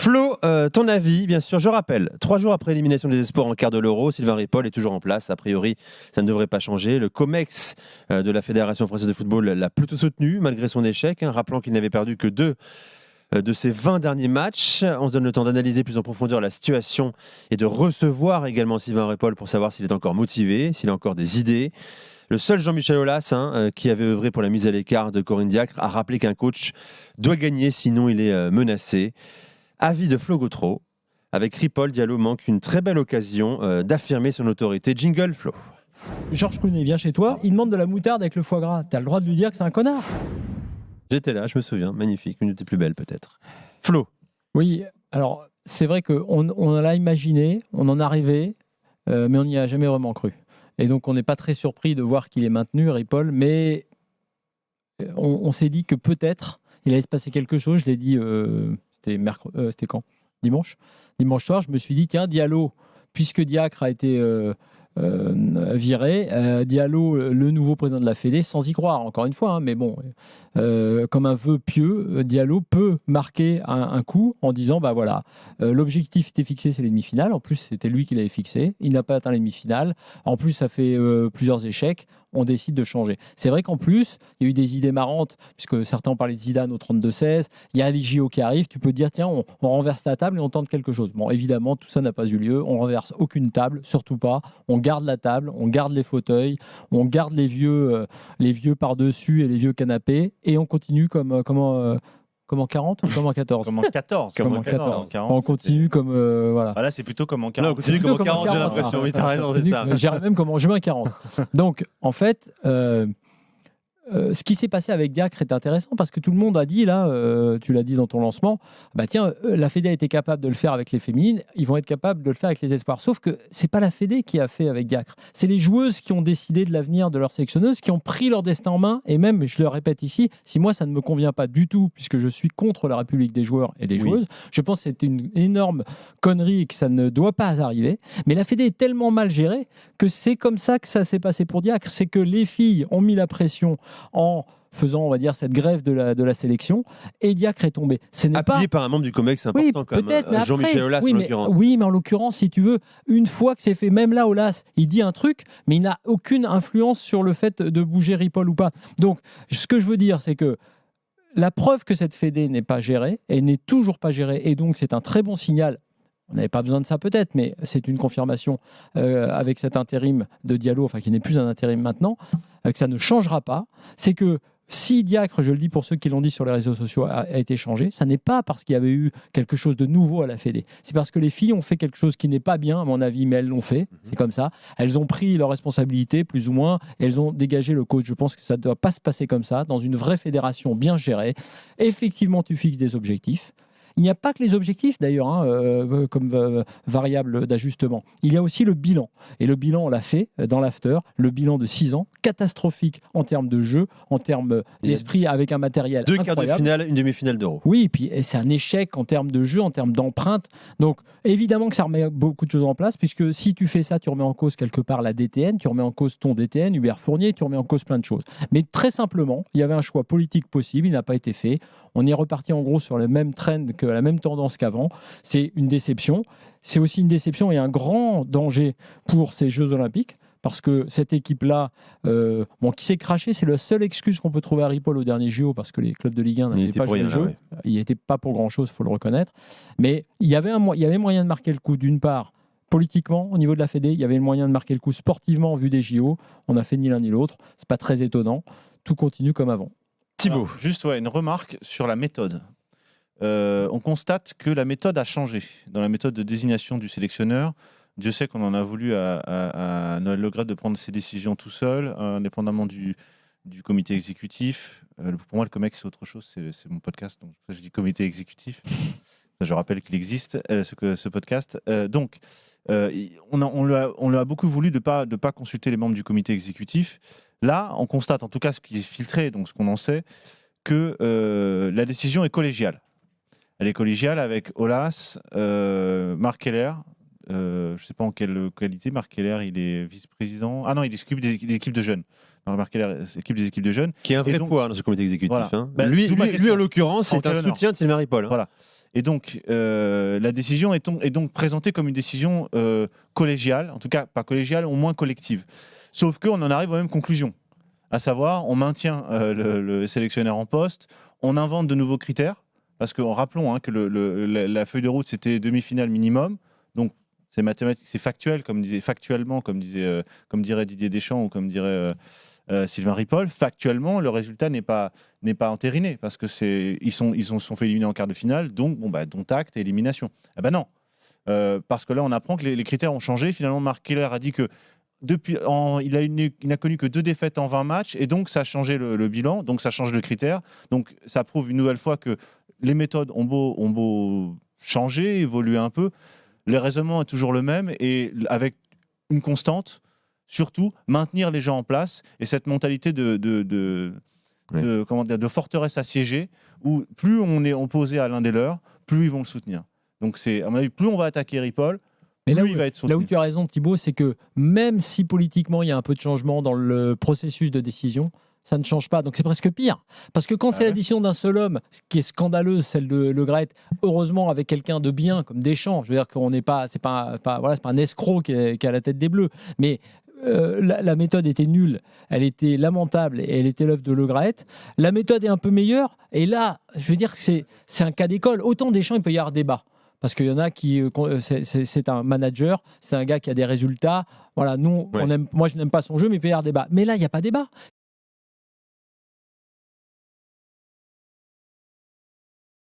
Flo, ton avis, bien sûr, je rappelle, 3 jours après l'élimination des Espoirs en quart de l'Euro, Sylvain Ripoll est toujours en place. A priori, ça ne devrait pas changer. Le COMEX de la Fédération française de football l'a plutôt soutenu, malgré son échec, rappelant qu'il n'avait perdu que 2 de ses 20 derniers matchs. On se donne le temps d'analyser plus en profondeur la situation et de recevoir également Sylvain Ripoll pour savoir s'il est encore motivé, s'il a encore des idées. Le seul Jean-Michel Aulas, qui avait œuvré pour la mise à l'écart de Corinne Diacre, a rappelé qu'un coach doit gagner, sinon il est menacé. Avis de Flo Gautreau. Avec Ripoll, Diallo manque une très belle occasion d'affirmer son autorité. Jingle, Flo. Georges Clooney vient chez toi, il demande de la moutarde avec le foie gras. T'as le droit de lui dire que c'est un connard. J'étais là, je me souviens. Magnifique. Une de tes plus belles, peut-être. Flo. Oui, alors c'est vrai qu'on l'a imaginé, on en a rêvé, mais on n'y a jamais vraiment cru. Et donc on n'est pas très surpris de voir qu'il est maintenu, Ripoll, mais on s'est dit que peut-être il allait se passer quelque chose. Je l'ai dit, c'était quand ? Dimanche soir, je me suis dit, tiens, Diallo, puisque Diacre a été viré, Diallo, le nouveau président de la Fédé, sans y croire, encore une fois, mais bon, comme un vœu pieux, Diallo peut marquer un coup en disant, bah voilà, l'objectif était fixé, c'est les demi-finales. En plus, c'était lui qui l'avait fixé. Il n'a pas atteint les demi-finales. En plus, ça fait plusieurs échecs. On décide de changer. C'est vrai qu'en plus, il y a eu des idées marrantes, puisque certains ont parlé de Zidane au 32-16. Il y a les JO qui arrivent. Tu peux te dire, tiens, on renverse la table et on tente quelque chose. Bon, évidemment, tout ça n'a pas eu lieu. On renverse aucune table, surtout pas. On garde la table, on garde les fauteuils, on garde les vieux par-dessus et les vieux canapés, et on continue comme en 40 ou comme en 14 Comme en 14. Comme en 14. 40, on continue comme voilà. Là, c'est plutôt comme en 40. Non, on continue comme en 40, j'ai l'impression. Oui, t'as raison, c'est ça. J'irais même comme en juin 40. Donc, en fait, ce qui s'est passé avec Diacre est intéressant parce que tout le monde a dit, là, tu l'as dit dans ton lancement, bah tiens, la Fédé a été capable de le faire avec les féminines, ils vont être capables de le faire avec les espoirs. Sauf que c'est pas la Fédé qui a fait avec Diacre, c'est les joueuses qui ont décidé de l'avenir de leurs sélectionneuses, qui ont pris leur destin en main. Et même, je le répète ici, si moi ça ne me convient pas du tout, puisque je suis contre la République des joueurs et des joueuses, je pense que c'est une énorme connerie et que ça ne doit pas arriver. Mais la Fédé est tellement mal gérée que c'est comme ça que ça s'est passé pour Diacre. C'est que les filles ont mis la pression en faisant, on va dire, cette grève de la sélection, et Diacre est tombé. Appuyé par un membre du COMEX, c'est important quand même. Jean-Michel Aulas, en l'occurrence. Oui, mais en l'occurrence, si tu veux, une fois que c'est fait, même là, Aulas, il dit un truc, mais il n'a aucune influence sur le fait de bouger Ripoll ou pas. Donc, ce que je veux dire, c'est que la preuve que cette Fédé n'est pas gérée, et n'est toujours pas gérée, et donc c'est un très bon signal. On n'avait pas besoin de ça peut-être, mais c'est une confirmation avec cet intérim de Diallo, enfin qui n'est plus un intérim maintenant, que ça ne changera pas. C'est que si Diacre, je le dis pour ceux qui l'ont dit sur les réseaux sociaux, a été changé, ça n'est pas parce qu'il y avait eu quelque chose de nouveau à la Fédé. C'est parce que les filles ont fait quelque chose qui n'est pas bien, à mon avis, mais elles l'ont fait. C'est comme ça. Elles ont pris leurs responsabilités, plus ou moins, et elles ont dégagé le coach. Je pense que ça ne doit pas se passer comme ça, dans une vraie fédération bien gérée. Effectivement, tu fixes des objectifs. Il n'y a pas que les objectifs, d'ailleurs, comme variable d'ajustement. Il y a aussi le bilan. Et le bilan, on l'a fait dans l'after. Le bilan de 6 ans, catastrophique en termes de jeu, en termes d'esprit, avec un matériel 2 incroyable. quarts de finale, une demi-finale d'Euro. Oui, et puis c'est un échec en termes de jeu, en termes d'empreinte. Donc, évidemment que ça remet beaucoup de choses en place, puisque si tu fais ça, tu remets en cause quelque part la DTN, tu remets en cause ton DTN, Hubert Fournier, tu remets en cause plein de choses. Mais très simplement, il y avait un choix politique possible, il n'a pas été fait. On est reparti en gros sur le même trend, que la même tendance qu'avant. C'est une déception. C'est aussi une déception et un grand danger pour ces Jeux Olympiques. Parce que cette équipe-là, qui s'est crachée, c'est la seule excuse qu'on peut trouver à Ripoll au dernier JO, parce que les clubs de Ligue 1 n'avaient pas joué le jeu. Il n'était pas pour grand-chose, il faut le reconnaître. Mais il y avait moyen de marquer le coup, d'une part, politiquement, au niveau de la Fédé, il y avait le moyen de marquer le coup sportivement en vue des JO. On n'a fait ni l'un ni l'autre. Ce n'est pas très étonnant. Tout continue comme avant. Thibaut. Alors, juste une remarque sur la méthode. On constate que la méthode a changé. Dans la méthode de désignation du sélectionneur, Dieu sait qu'on en a voulu à Noël Le Graët de prendre ses décisions tout seul, indépendamment du comité exécutif. Pour moi, le COMEX, c'est autre chose, c'est mon podcast, donc je dis comité exécutif. Je rappelle qu'il existe, ce podcast. Donc, on lui a beaucoup voulu de pas consulter les membres du comité exécutif. Là, on constate, en tout cas ce qui est filtré, donc ce qu'on en sait, que la décision est collégiale. Elle est collégiale avec Aulas, Marc Keller. Je ne sais pas en quelle qualité. Marc Keller, il est vice-président. Ah non, il s'occupe des équipes de jeunes. Alors, Marc Keller s'occupe des équipes de jeunes. Qui est un vrai poids dans ce comité exécutif. Voilà. Lui, en l'occurrence, c'est un soutien de Sylvain Ripoll. Voilà. Et donc, la décision est donc présentée comme une décision collégiale, en tout cas pas collégiale, au moins collective. Sauf qu'on en arrive aux mêmes conclusions, à savoir, on maintient le sélectionneur en poste, on invente de nouveaux critères, parce que rappelons que la feuille de route, c'était demi-finale minimum, donc c'est mathématique, c'est factuel, comme dirait Didier Deschamps ou comme dirait Sylvain Ripoll. Factuellement, le résultat n'est pas entériné, parce que ils se sont fait éliminer en quart de finale, donc dont acte, élimination. Ah ben non, parce que là, on apprend que les critères ont changé. Finalement, Marc Keller a dit que il n'a connu que 2 défaites en 20 matchs, et donc ça a changé le bilan, donc ça change le critère. Donc ça prouve une nouvelle fois que les méthodes ont beau changer, évoluer un peu, le raisonnement est toujours le même, et avec une constante, surtout maintenir les gens en place, et cette mentalité de forteresse assiégée, où plus on est opposé à l'un des leurs, plus ils vont le soutenir. Donc c'est, à mon avis, plus on va attaquer Ripoll, Mais plus il va être soutenu. là où tu as raison, Thibaut, c'est que même si politiquement il y a un peu de changement dans le processus de décision, ça ne change pas. Donc c'est presque pire. Parce que quand c'est la décision d'un seul homme, ce qui est scandaleuse, celle de Le Graët, heureusement avec quelqu'un de bien comme Deschamps, je veux dire qu'on n'est pas, c'est pas un escroc qui est à la tête des Bleus, mais la méthode était nulle, elle était lamentable et elle était l'œuvre de Le Graët. La méthode est un peu meilleure, et là, je veux dire que c'est un cas d'école. Autant Deschamps, il peut y avoir débat. Parce qu'il y en a qui, c'est un manager, c'est un gars qui a des résultats. Voilà, nous, moi je n'aime pas son jeu, mais il peut y avoir débat. Mais là, il n'y a pas débat.